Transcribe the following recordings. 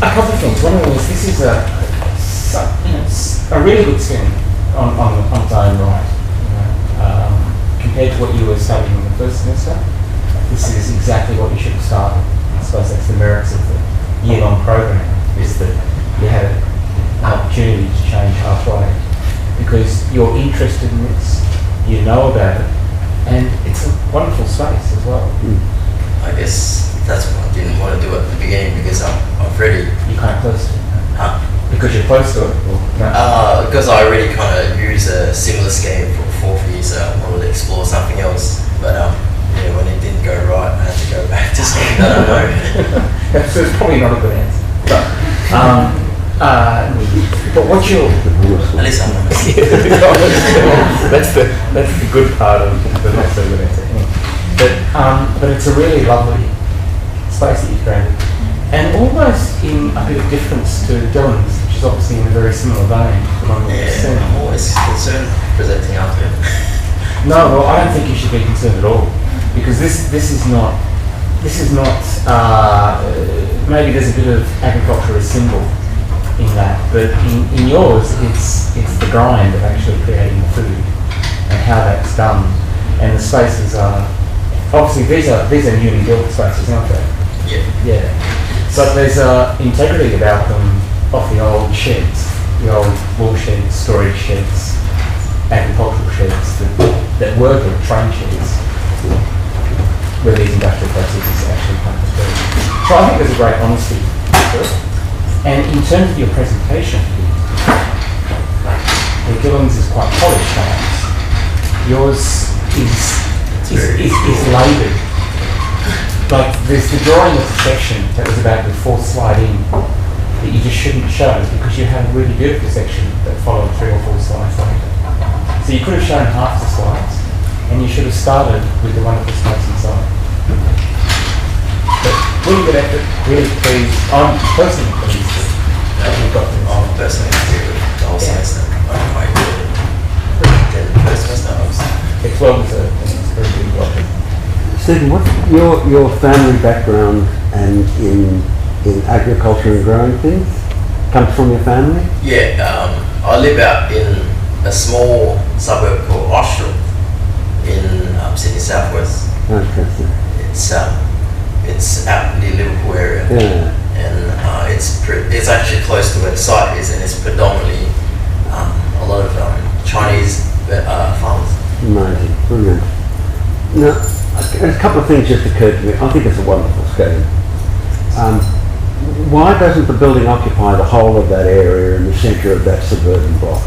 A couple of things. One of them is this is a really good spin on its own right. Compared to what you were studying in the first semester, this is exactly what you should have started. I suppose that's the merits of the year-long program, is that you had an opportunity to change halfway because you're interested in this, you know about it, and it's a wonderful space as well. I guess that's what I didn't want to do at the beginning because I've already... You can't close to it? Huh? Because you're close to it? Or no? Because I already kind of used a similar scheme for fourth year, so I wanted to explore something else. But yeah, when it didn't go right, I had to go back to something that I know. So it's probably not a good answer. But what's your... At least I'm honest. that's the good part of the not so good answer. But it's a really lovely space that you've created. And almost in a bit of difference to Dylan's, which is obviously in a very similar vein. Yeah, I'm always concerned presenting after it. No, well, I don't think you should be concerned at all, because this is not. Maybe there's a bit of agriculture as symbol in that, but in yours, it's the grind of actually creating the food and how that's done, and the spaces are obviously these are newly built spaces, aren't they? Yeah. Yeah. So there's integrity about them off the old sheds, the old wool sheds, storage sheds, agricultural sheds that were the train sheds where these industrial processes actually come to be. So I think there's a great honesty to it. And in terms of your presentation, Dylan's is quite polished perhaps. Yours is laboured. Like there's the drawing of the section that was about the fourth slide in that you just shouldn't show because you have a really beautiful section that followed 3 or 4 slides later. So you could have shown half the slides and you should have started with the wonderful space inside. But really good effort, really pleased. I'm personally pleased that you've got this. I'm personally happy with the whole semester. I'm quite good at the first semester. It's well deserved and it's a very good project. Stephen, what's your family background and in agriculture and growing things? Comes from your family? Yeah, I live out in a small suburb called Austral in Sydney Southwest. Okay. It's out in the Liverpool area. Yeah. And it's actually close to where the site is, and it's predominantly a lot of Chinese farms. Amazing, brilliant. Now, a couple of things just occurred to me. I think it's a wonderful scheme. Why doesn't the building occupy the whole of that area in the centre of that suburban block?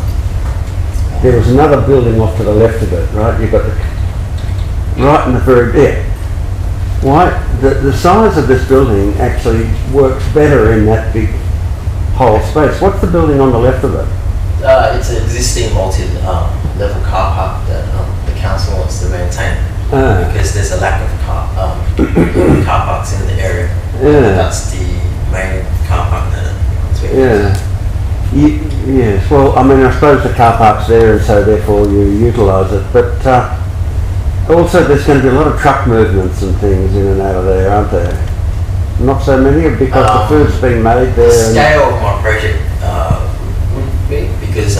There was another building off to the left of it, right? You've got right in the very Why the size of this building actually works better in that big whole space. What's the building on the left of it? It's an existing multi-level car park that the council wants to maintain. Because there's a lack of car parks in the area. Yeah. That's the main car park that. Yeah. Yes. Well, I mean, I suppose the car park's there, and so therefore you utilise it. But also, there's going to be a lot of truck movements and things in and out of there, aren't there? Not so many, because the food's being made there. The scale of my project would be because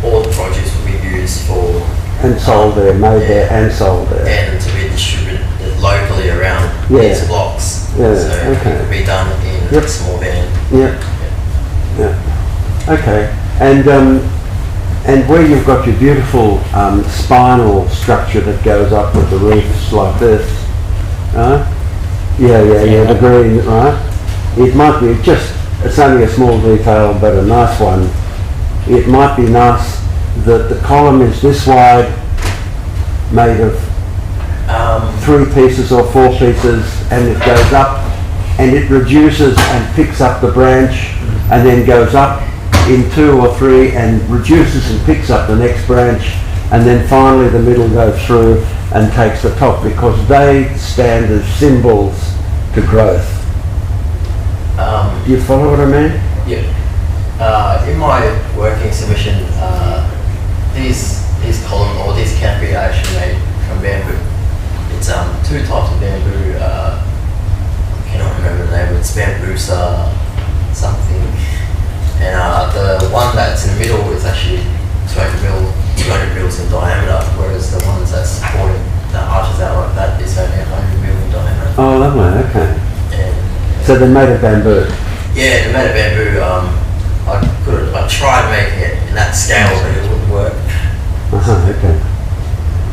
all the produce will be used for. And sold there, made there and sold there. And to be distributed locally around these blocks. Yeah, so okay. It could be done in a small van. Yeah. Okay. And where you've got your beautiful spinal structure that goes up with the roofs like this, the green, right? It might be it's only a small detail but a nice one. It might be nice that the column is this wide, made of 3 pieces or 4 pieces, and it goes up and it reduces and picks up the branch and then goes up in 2 or 3 and reduces and picks up the next branch, and then finally the middle goes through and takes the top, because they stand as symbols to growth. Do you follow what I mean? Yeah. In my working submission, these columns or these canopy are actually made from bamboo. It's 2 types of bamboo. I cannot remember the name. It's bambusa something. Oh, lovely, okay. And So they're made of bamboo. yeah, the made of bamboo. I tried making it in that scale, but it wouldn't work. Okay.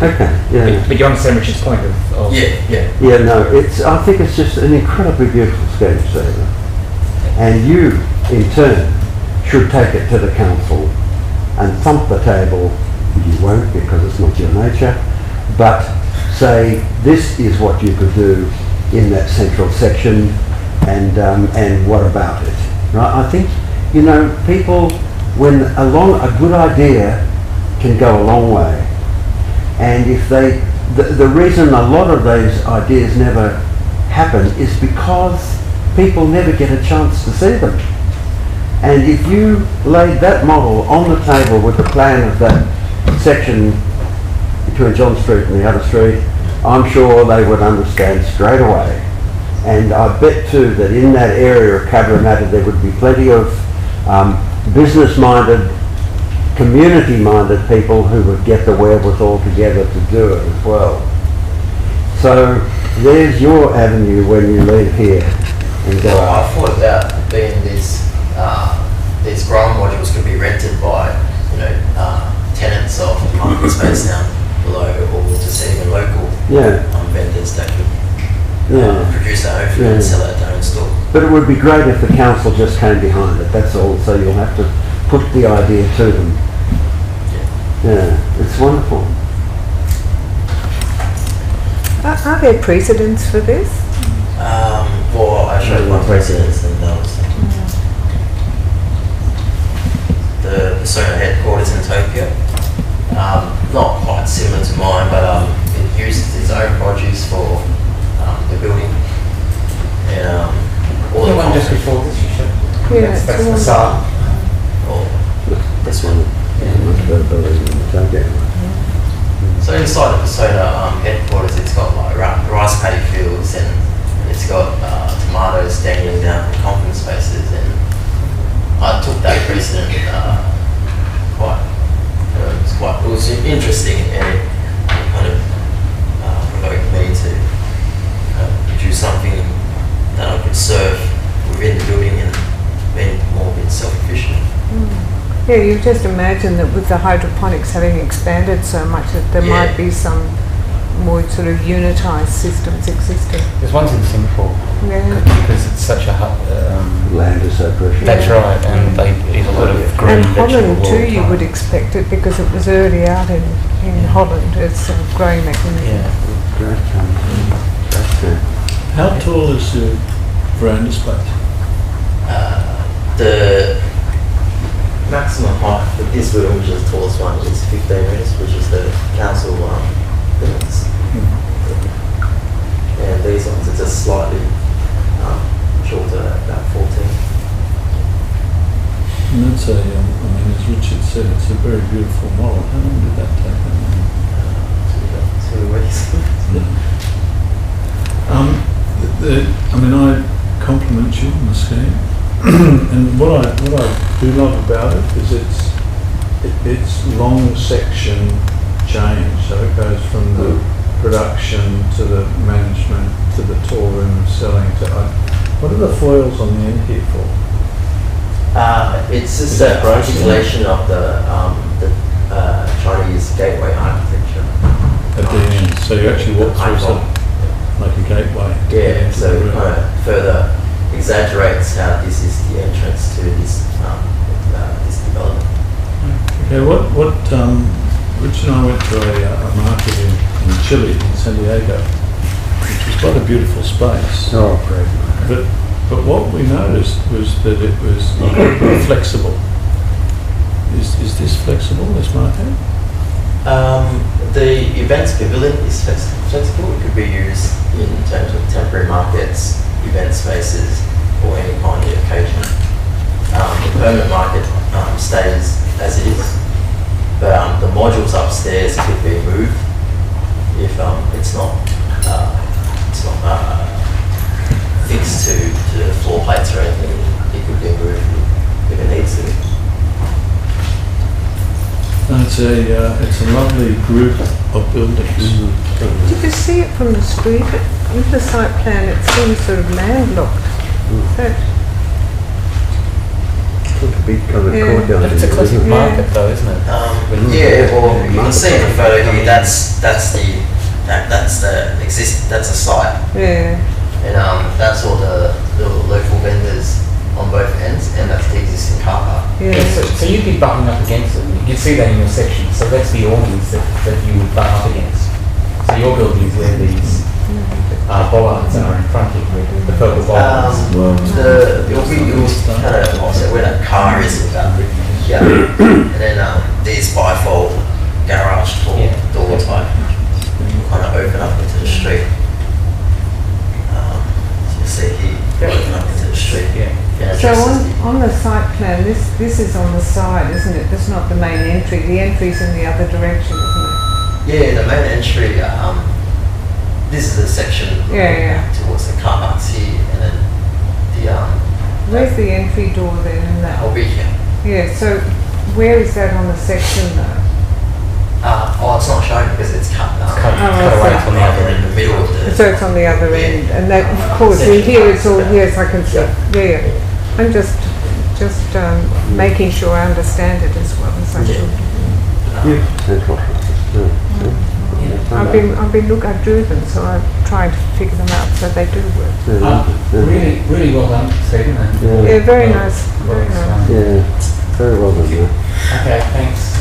Okay, yeah. But you understand Richard's point of Yeah. Yeah, no, I think it's just an incredibly beautiful sketch, Stephen. And you, in turn, should take it to the council and thump the table. You won't, because it's not your nature, but say this is what you could do in that central section, and what about it? Right? I think, you know, people, when a good idea can go a long way, and if the reason a lot of those ideas never happen is because people never get a chance to see them. And if you laid that model on the table with the plan of that section between John Street and the other street, I'm sure they would understand straight away. And I bet too that in that area of Cabramatta there would be plenty of business-minded, community-minded people who would get the wherewithal together to do it as well. So there's your avenue when you leave here and go Well, I out. thought about being these growing modules could be rented by, you know, tenants of the market space down below, or just even local Yeah, vendors that could yeah. produce their own food and sell it at their own store. But it would be great if the council just came behind it, that's all, so you'll have to put the idea to them. Yeah, it's wonderful. Are there precedents for this? Well, I showed my precedents, and that was the Sona headquarters in Tokyo. Not quite similar to mine, but it uses its own produce for the building. And all the the one just concrete- before this you showed. Yeah, That's it's the the facade. or this one. Much better building than the Tokyo one. So inside the Persona headquarters, it's got like rice paddy fields, and it's got tomatoes dangling down from conference spaces, and I took that precedent it was interesting, and it kind of provoked me to produce something that I could serve within the building and being more self-efficient. Yeah, you just imagine that with the hydroponics having expanded so much that there Yeah. might be some more sort of unitised systems existing. There's ones in Singapore Yeah. because it's such a Land is so precious. that's right, and they eat a lot of green And vegetable Holland all too, the you time. would expect it because it was early out in Holland as a growing mechanism. Yeah. Great, that's good. How tall is the veranda space? The maximum height for this building, which is the tallest one, is 15 metres, which is the council limits. And these ones are just slightly shorter, at about 14. And that's I mean, as Richard said, it's a very beautiful model. How long did that take? About 2 weeks. I mean, I compliment you on the scheme. And what I do love about it is it's long section change. So it goes from the production to the management to the tour room selling to. What are the foils on the end here for? It's just Is an that right? articulation of the Chinese gateway architecture. At the end, so you actually walk through sort of like a gateway. to get Yeah, into so the it room. kind of further exaggerates how this is the entrance to this this development. Okay, Rich and I went to a market in Chile, in San Diego, which was quite a beautiful space. Oh, great. But what we noticed was that it was flexible. Is this flexible, this market? The events pavilion is flexible. It could be used in terms of temporary markets, event spaces, or any kind of occasion. The permanent market stays as it is, but the modules upstairs could be moved if it's not fixed to the floor plates or anything. It could be moved if it needs to be. No, it's it's a lovely group of buildings. Did you see it from the street? In the site plan, it seems sort of landlocked. That, It's a big covered Yeah. courtyard. It's a isn't classic it? market though, isn't it? Yeah, well, you can see in the photo here, that's the that's a site, yeah, and that's all the local vendors on both ends, and that's the existing car park. Yeah, yeah. so you'd be butting up against it. You can see that in your section. So that's the awnings that you would butt up against. So your buildings where these bollards are in front of you, the purple bollards. You'll kind of offset where that car is with that. Yeah. And then these bifold garage door type kind of open up into the street. So you see here, open up into the street. Yeah. Yeah, So addresses the- on the site plan, this is on the side, isn't it? That's not the main entry. The entry's in the other direction, isn't Yeah, the main entry, this is the section Yeah. towards the car parks here, and then the, it? Where's the entry door then in that? I'll be here. Yeah, so where is that on the section though? It's not showing because it's cut now. Cut Oh, away so- from the other in end. the middle of the. So it's on the other end, and that, of course, in here it's all, yes, I can see, yeah. I'm just making sure I understand it as well as I should. Yeah, central office too. I drew them, so I've tried to figure them out so they do work. Really, really well done, Stephen. And Yeah. Yeah, very well- nice, well very nice. explained. Yeah, very well done. Yeah. Okay, thanks.